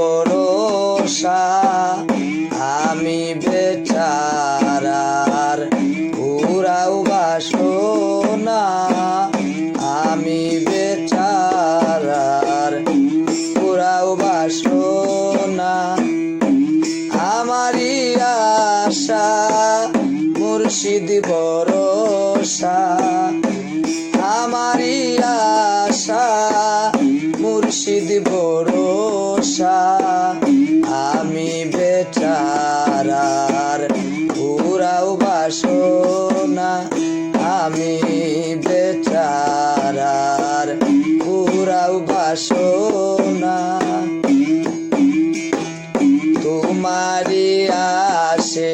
ভরসা আমি বেচারার পুরাও বাসনা আমি বেচারার পুরাও বাসনা আমারই আশা মুর্শিদ ভরসা আমারই আশা মুর্শিদ ভরসা আমি বেচারার পুরাও বাসনা আমি বেচারার পুরাও বাসনা তোমারি আসে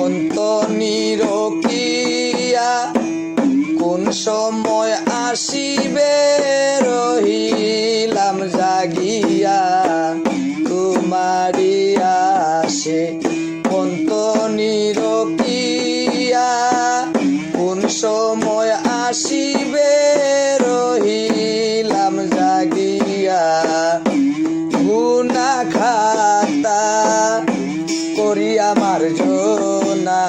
অন্ত নিরকিয়া কোন সময় আসিবে রহিলাম জাগিয়া তোমারি আসে অন্ত নিরকিয়া কোন সময় আসিবে রহিলাম জাগিয়া গুনাহ খাতা করি আমার জনা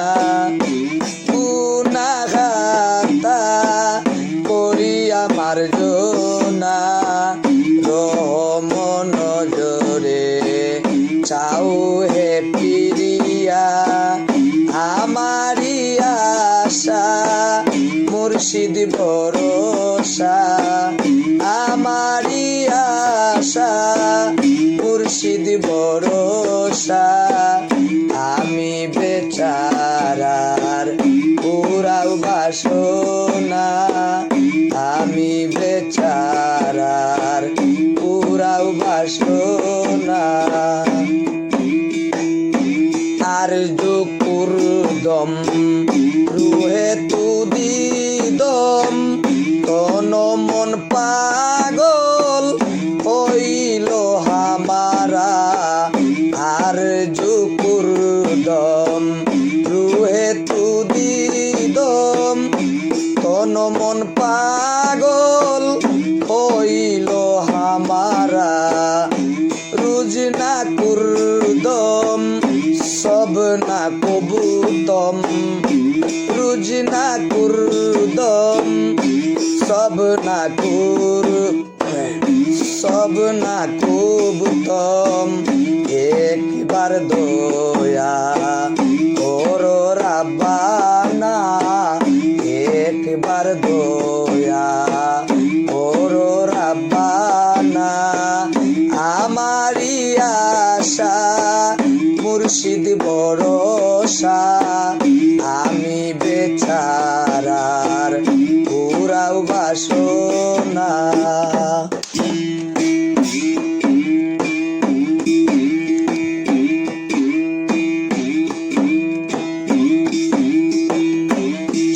গুনাহ খাতা করি আমার জনা রহমন নজরে চাও হে পিরিয়া আমারি আশা মুর্শিদ ভরসা আমারি আশা মুর্শিদ ভরসা আমি বেচারার পুরাও বাসনা আমি বেচারার পুরাও বাসনা আর যুকুর দম রুহে তুদি দম তন মন পাগল হইল হামারা আর যুকুর দম রুহে তুদি দম তন মন পাগল হইল হামারা রুজ না কুরদম সব না কবুতম রুজ না কুরদম সব না কবুতম একবার দয়া করো রাব্বানা একবার দয়া করো রাব্বানা আমারি আশা মুর্শিদ ভরসা আমি বেচারার পুরাও বাসনা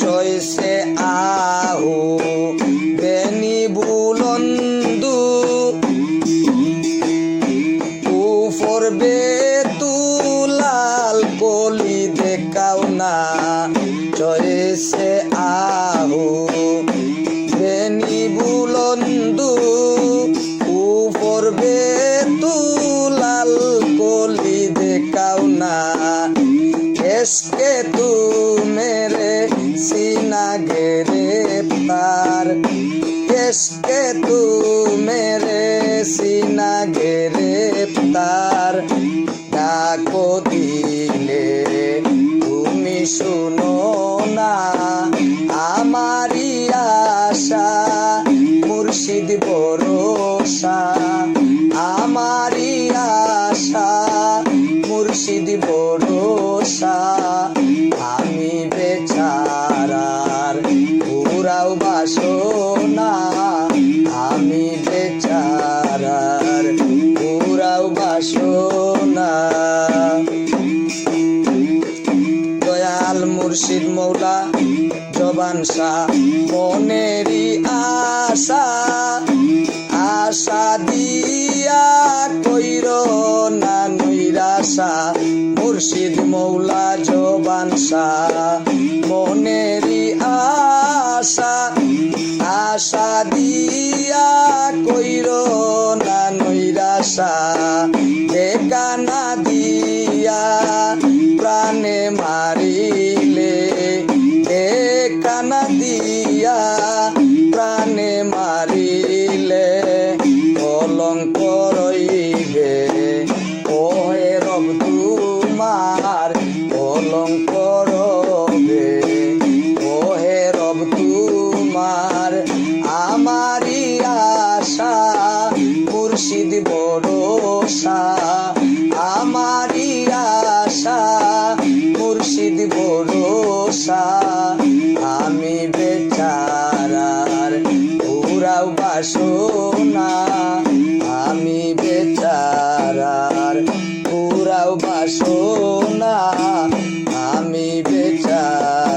চয়সে আহু বেনি বুলন্দু উপর বেতুলাল কলি দেখাও না চয়সে আহু বেনি বুলন্দু উপর বেতুলাল কলি দেখাও না এসকে তু মেরে सीना गिरफ्तार किसके तू मेरे सीना गिरफ्तार डाको दिले তুমি শুনো না আমারি আশা মুর্শিদ ভরসা আমারি আশা মুর্শিদ ভরসা আমি বেচারার পুরাও বাসনা আমি বেচারার পুরাও বাসনা দয়াল মুর্শিদ মৌলা জবান শাহ মনেরি আশা আশা দিয়া কইর না নৈরাশা মুর্শিদ মৌলা জবান শাহ মনেরি আশা আশা দিয়া কইর না নৈরাশা দেখা না দিয়া প্রাণে মারিলে দেখা না দিয়া প্রাণে মারিলে কলঙ্ক রইবে ওহে রব তোমার কলঙ্ক রবে ওহে রব তোমার আমারি আশা মুর্শিদ ভরসা আমারি আশা মুর্শিদ ভরসা আমি বেচারার পুরাও বাসনা আমি বেচারার পুরাও বাসনা